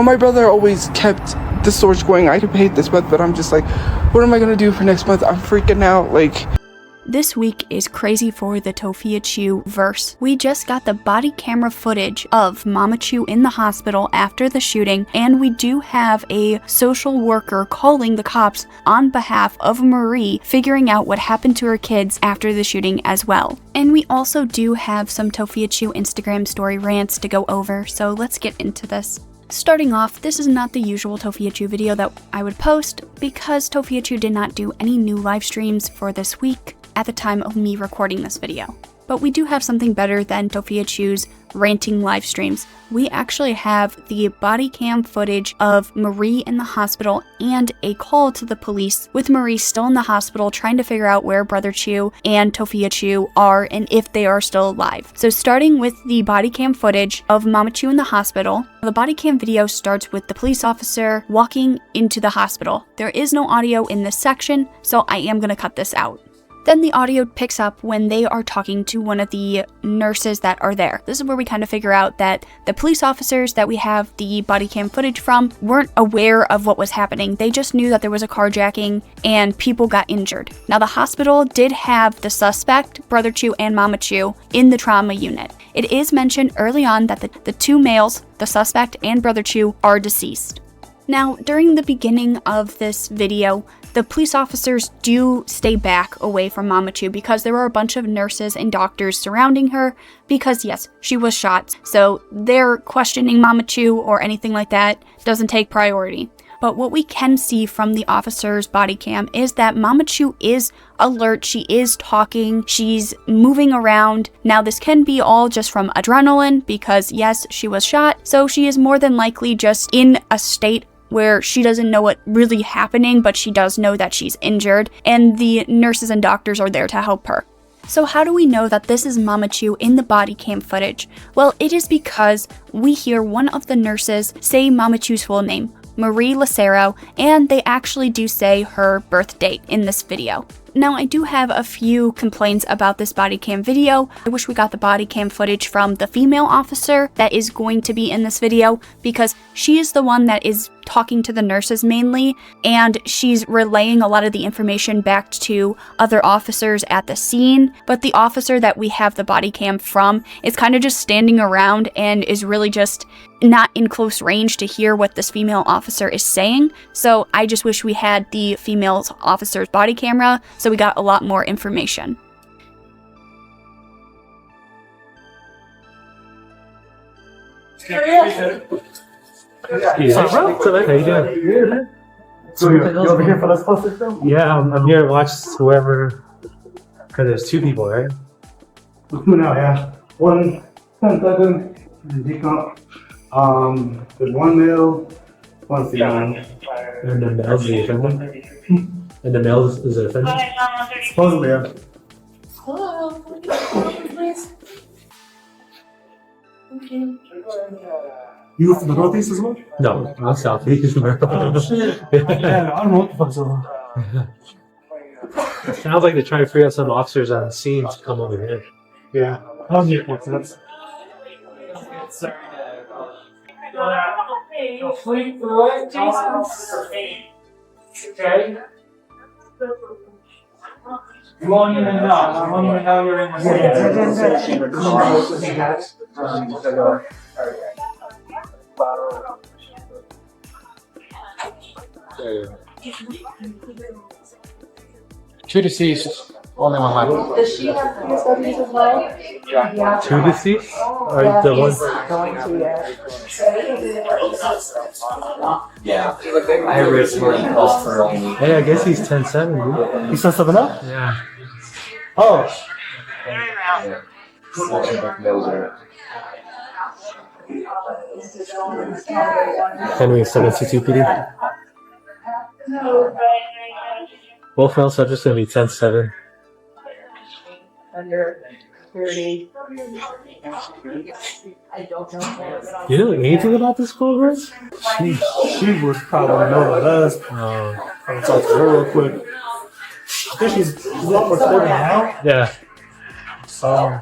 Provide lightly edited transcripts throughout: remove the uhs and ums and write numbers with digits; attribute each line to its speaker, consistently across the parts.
Speaker 1: My brother always kept the storage going. I could pay it this month, but I'm just like, what am I gonna do for next month? I'm freaking out. Like,
Speaker 2: this week is crazy for the Tophia Chu verse. We just got the body camera footage of Mamachu in the hospital after the shooting, and we do have a social worker calling the cops on behalf of Marie, figuring out what happened to her kids after the shooting as well. And we also do have some Tophia Chu Instagram story rants to go over, so let's get into this. Starting off, this is not the usual Tophia Chu video that I would post because Tophia Chu did not do any new live streams for this week at the time of me recording this video. But we do have something better than Tophia Chu's ranting live streams. We actually have the body cam footage of Marie in the hospital and a call to the police with Marie still in the hospital trying to figure out where Brother Chu and Tophia Chu are and if they are still alive. So starting with the body cam footage of Mamachu in the hospital, the body cam video starts with the police officer walking into the hospital. There is no audio in this section, so I am going to cut this out. Then the audio picks up when they are talking to one of the nurses that are there. This is where we kind of figure out that the police officers that we have the body cam footage from weren't aware of what was happening. They just knew that there was a carjacking and people got injured. Now the hospital did have the suspect, Brother Chu and Mama Chu, in the trauma unit. It is mentioned early on that the two males, the suspect and Brother Chu, are deceased. Now, during the beginning of this video, the police officers do stay back away from Mamachu because there were a bunch of nurses and doctors surrounding her because, yes, she was shot. So their questioning Mamachu or anything like that doesn't take priority. But what we can see from the officer's body cam is that Mamachu is alert, she is talking, she's moving around. Now this can be all just from adrenaline because, yes, she was shot, so she is more than likely just in a state where she doesn't know what really happening, but she does know that she's injured, and the nurses and doctors are there to help her. So how do we know that this is Mamachu in the body cam footage? Well, it is because we hear one of the nurses say Mamachu's full name, Marie Lacero, and they actually do say her birth date in this video. Now, I do have a few complaints about this body cam video. I wish we got the body cam footage from the female officer that is going to be in this video because she is the one that is talking to the nurses mainly, and she's relaying a lot of the information back to other officers at the scene. But the officer that we have the body cam from is kind of just standing around and is really just not in close range to hear what this female officer is saying. So I just wish we had the female officer's body camera so we got a lot more information.
Speaker 3: How you doing?
Speaker 4: So you over here for this closest film?
Speaker 3: Yeah, I'm here to watch whoever. Cause there's two people, right?
Speaker 4: No, yeah. 1 10 and decomp. There's one male, one female.
Speaker 3: And the male's the offender. And the male is the offender.
Speaker 4: Supposedly, yeah.
Speaker 5: Hello, please. Okay.
Speaker 4: You from the northeast as well?
Speaker 3: No, I'm southeast.
Speaker 4: Yeah, I don't know what the fuck's going on.
Speaker 3: Sounds like they're trying to figure out some officers on the scene to come over here.
Speaker 4: Yeah. I was here for that.
Speaker 6: Okay. You want me to know? I want you to know you're in the
Speaker 7: Two deceased, only one left.
Speaker 5: Does she have PSWs as well? Yeah.
Speaker 3: Two deceased? Or the one?
Speaker 5: Going to,
Speaker 7: Yeah. I originally called for
Speaker 3: Hey, I guess he's 10-7, dude.
Speaker 4: You saw something up?
Speaker 3: Yeah.
Speaker 4: Oh.
Speaker 3: Henry 722 PD. Both male subjects gonna be 10-7.
Speaker 5: Under 30.
Speaker 3: You know anything about this girl, Chris?
Speaker 4: She was probably know about us.
Speaker 3: Oh.
Speaker 4: I'm gonna talk to her real quick. I think she's up for 30 now.
Speaker 3: Yeah.
Speaker 4: So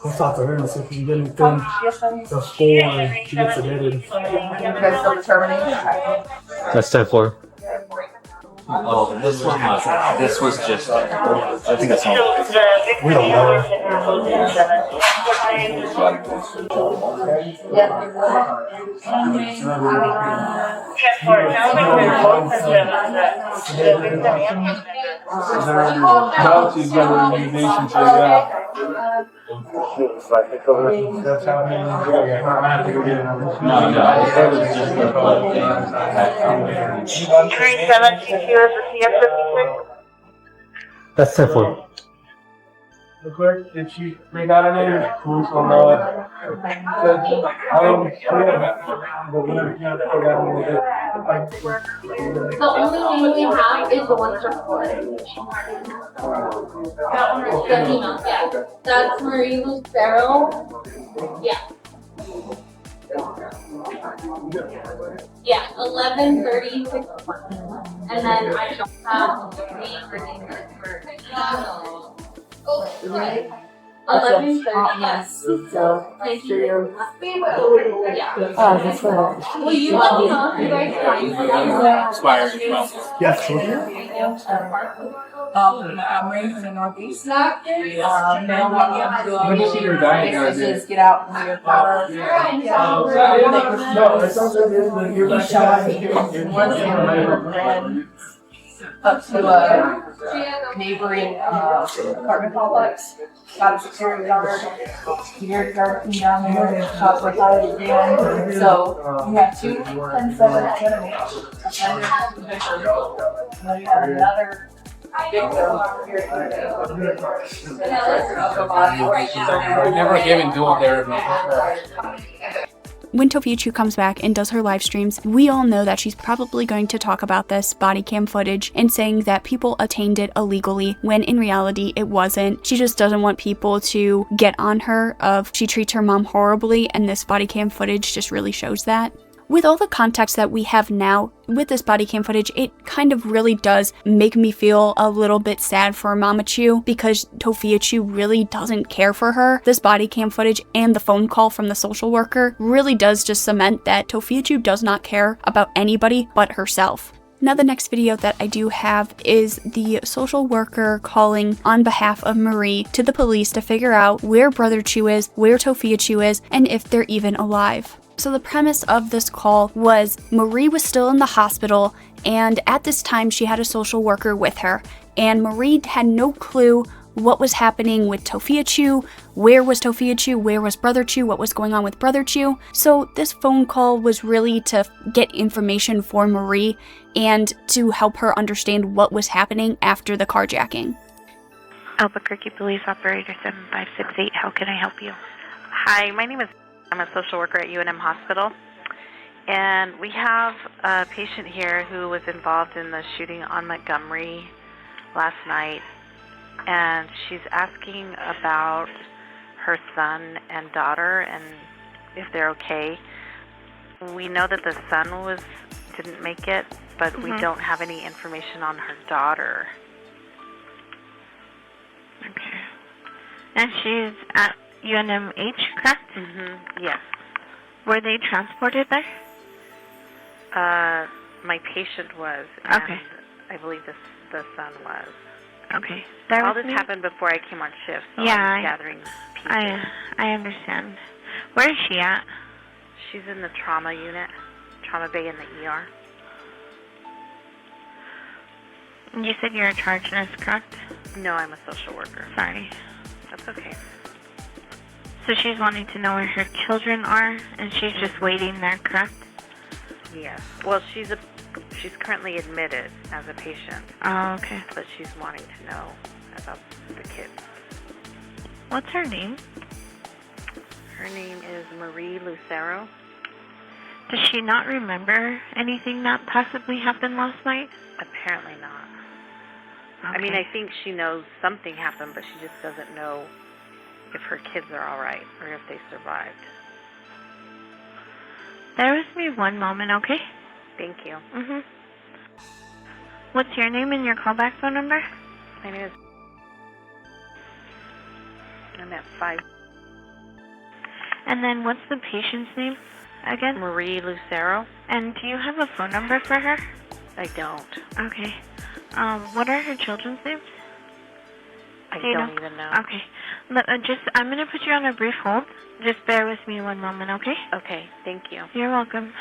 Speaker 4: I'll talk to her and see if we can get anything before she gets admitted.
Speaker 5: You guys still determining? Okay.
Speaker 3: That's 10-4.
Speaker 7: Oh, this one was. This was just. I think that's all.
Speaker 4: We don't know.
Speaker 1: Now she's got a relation to yeah.
Speaker 4: That's how I have to go get it.
Speaker 7: No, it was just the.
Speaker 8: 3722 is the CF-56.
Speaker 3: That's 10-4.
Speaker 4: The clerk, did she make out a name? Who's on the? I don't.
Speaker 5: The only name we have is the one recorded. That one is the email, yeah. That's Marie Lucero. Yeah. Yeah, 11:36. And then I don't have the name or name for 11:30. Yes. So thank you. Yeah.
Speaker 9: Oh, that's what.
Speaker 5: Will you let me know if you guys find
Speaker 4: Yes.
Speaker 9: I'm raised in the Northeast. Now
Speaker 1: Let me see your diagram.
Speaker 9: just get out and your car.
Speaker 4: No, it sounds like you're
Speaker 9: Up to a neighboring apartment complex. Got a security guard. Security guard came down there, shot for fire again. So we have 2 10-7 enemies. And then you have another
Speaker 7: Never given dual therapy.
Speaker 2: When Tophia Chu comes back and does her live streams, we all know that she's probably going to talk about this body cam footage and saying that people obtained it illegally, when in reality it wasn't. She just doesn't want people to get on her of she treats her mom horribly, and this body cam footage just really shows that. With all the context that we have now with this body cam footage, it kind of really does make me feel a little bit sad for Mamachu, because Tophia Chu really doesn't care for her. This body cam footage and the phone call from the social worker really does just cement that Tophia Chu does not care about anybody but herself. Now the next video that I do have is the social worker calling on behalf of Marie to the police to figure out where Brother Chu is, where Tophia Chu is, and if they're even alive. So the premise of this call was Marie was still in the hospital, and at this time she had a social worker with her, and Marie had no clue what was happening with Tophia Chu, where was Tophia Chu, where was Brother Chu, what was going on with Brother Chu. So this phone call was really to get information for Marie and to help her understand what was happening after the carjacking.
Speaker 8: Albuquerque Police Operator 7568, how can I help you? Hi, my name is, I'm a social worker at UNM Hospital, and we have a patient here who was involved in the shooting on Montgomery last night, and she's asking about her son and daughter and if they're okay. We know that the son didn't make it, but we don't have any information on her daughter.
Speaker 10: Okay. And she's at UNMH, correct?
Speaker 8: Yes.
Speaker 10: Were they transported there?
Speaker 8: My patient was, and
Speaker 10: Okay.
Speaker 8: I believe the son was.
Speaker 10: Okay.
Speaker 8: All this happened before I came on shift, so
Speaker 10: Yeah,
Speaker 8: I was gathering pieces.
Speaker 10: I understand. Where is she at?
Speaker 8: She's in the trauma unit, trauma bay in the ER.
Speaker 10: You said you're a charge nurse, correct?
Speaker 8: No, I'm a social worker.
Speaker 10: Sorry.
Speaker 8: That's okay.
Speaker 10: So she's wanting to know where her children are, and she's just waiting there, correct?
Speaker 8: Yes. Well, she's currently admitted as a patient.
Speaker 10: Oh, okay.
Speaker 8: But she's wanting to know about the kids.
Speaker 10: What's her name?
Speaker 8: Her name is Marie Lucero.
Speaker 10: Does she not remember anything that possibly happened last night?
Speaker 8: Apparently not.
Speaker 10: Okay.
Speaker 8: I mean, I think she knows something happened, but she just doesn't know if her kids are all right or if they survived.
Speaker 10: Bear with me one moment, okay?
Speaker 8: Thank you.
Speaker 10: What's your name and your callback phone number?
Speaker 8: My name is... I'm at 5...
Speaker 10: And then what's the patient's name again?
Speaker 8: Marie Lucero.
Speaker 10: And do you have a phone number for her?
Speaker 8: I don't.
Speaker 10: Okay. What are her children's names?
Speaker 8: I
Speaker 10: Do you
Speaker 8: don't
Speaker 10: know?
Speaker 8: even know.
Speaker 10: Okay. I'm going to put you on a brief hold. Just bear with me one moment, okay?
Speaker 8: Okay, thank you.
Speaker 10: You're welcome.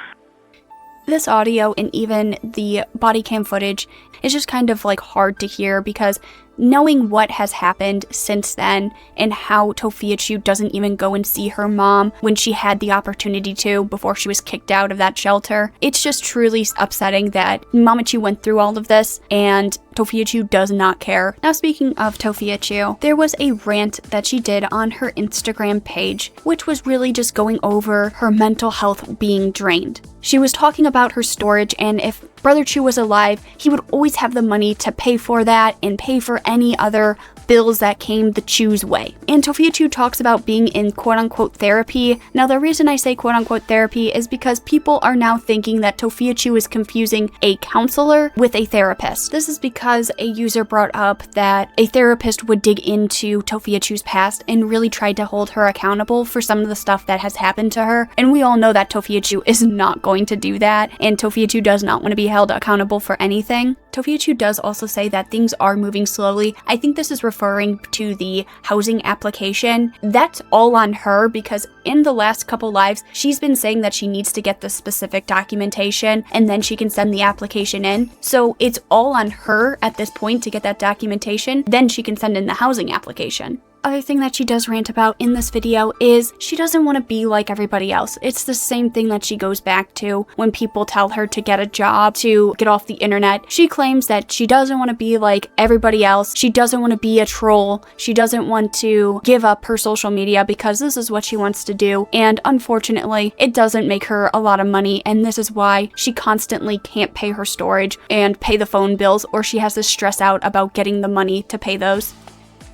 Speaker 2: This audio and even the body cam footage is just kind of like hard to hear because knowing what has happened since then and how Tophia Chu doesn't even go and see her mom when she had the opportunity to before she was kicked out of that shelter, it's just truly upsetting that Mamachu went through all of this and Tophia Chu does not care. Now speaking of Tophia Chu, there was a rant that she did on her Instagram page, which was really just going over her mental health being drained. She was talking about her storage and if Brother Chu was alive, he would always have the money to pay for that and pay for any other bills that came the Chu's way. And Tophia Chu talks about being in quote-unquote therapy. Now the reason I say quote-unquote therapy is because people are now thinking that Tophia Chu is confusing a counselor with a therapist. This is because a user brought up that a therapist would dig into Tophia Chu's past and really tried to hold her accountable for some of the stuff that has happened to her. And we all know that Tophia Chu is not going to do that, and Tophia Chu does not want to be held accountable for anything. Tophia Chu does also say that things are moving slowly. I think this is referring to the housing application. That's all on her because in the last couple lives, she's been saying that she needs to get the specific documentation and then she can send the application in. So it's all on her at this point to get that documentation, then she can send in the housing application. Other thing that she does rant about in this video is she doesn't want to be like everybody else. It's the same thing that she goes back to when people tell her to get a job, to get off the internet. She claims that she doesn't want to be like everybody else. She doesn't want to be a troll. She doesn't want to give up her social media because this is what she wants to do. And unfortunately, it doesn't make her a lot of money. And this is why she constantly can't pay her storage and pay the phone bills, or she has to stress out about getting the money to pay those.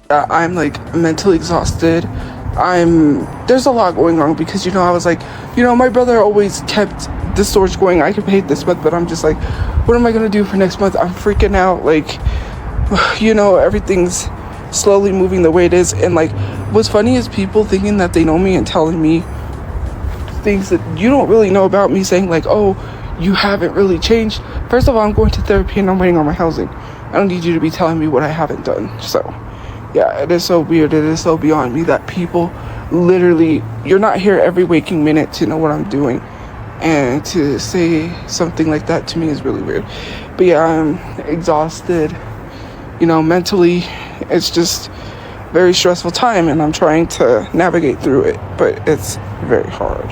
Speaker 1: I'm like mentally exhausted. There's a lot going on because, I was like, my brother always kept the storage going. I could pay it this month, but I'm just like, what am I going to do for next month? I'm freaking out. Like, everything's slowly moving the way it is. And like, what's funny is people thinking that they know me and telling me things that you don't really know about me, saying like, oh, you haven't really changed. First of all, I'm going to therapy and I'm waiting on my housing. I don't need you to be telling me what I haven't done. So yeah, it is so weird. It is so beyond me that people literally, you're not here every waking minute to know what I'm doing. And to say something like that to me is really weird. But yeah, I'm exhausted. Mentally, it's just a very stressful time and I'm trying to navigate through it. But it's very hard.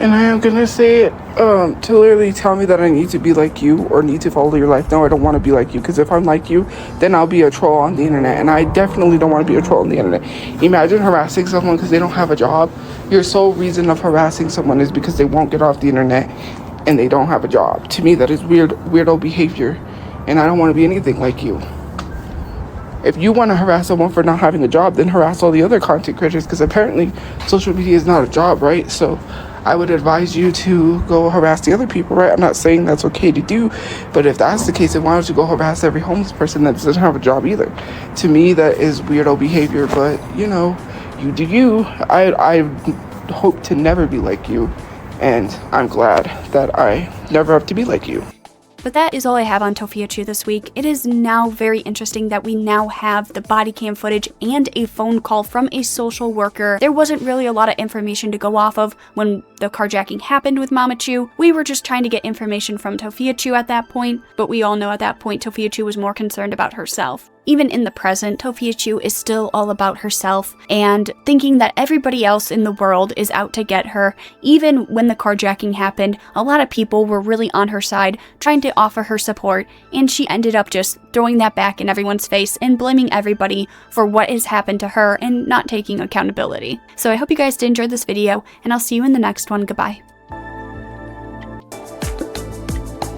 Speaker 1: And I am gonna say it to literally tell me that I need to be like you or need to follow your life. No, I don't want to be like you, because if I'm like you, then I'll be a troll on the internet, and I definitely don't want to be a troll on the internet. Imagine harassing someone because they don't have a job. Your sole reason of harassing someone is because they won't get off the internet and they don't have a job. To me, that is weirdo behavior, and I don't want to be anything like you. If you want to harass someone for not having a job, then harass all the other content creators, because apparently social media is not a job, right? So I would advise you to go harass the other people, right? I'm not saying that's okay to do, but if that's the case, then why don't you go harass every homeless person that doesn't have a job either? To me, that is weirdo behavior, but you do you. I hope to never be like you, and I'm glad that I never have to be like you.
Speaker 2: But that is all I have on Tophia Chu this week. It is now very interesting that we now have the body cam footage and a phone call from a social worker. There wasn't really a lot of information to go off of when the carjacking happened with Mamachu. We were just trying to get information from Tophia Chu at that point, but we all know at that point Tophia Chu was more concerned about herself. Even in the present, Tophia Chu is still all about herself and thinking that everybody else in the world is out to get her. Even when the carjacking happened, a lot of people were really on her side, trying to offer her support, and she ended up just throwing that back in everyone's face and blaming everybody for what has happened to her and not taking accountability. So I hope you guys did enjoy this video, and I'll see you in the next one. Goodbye.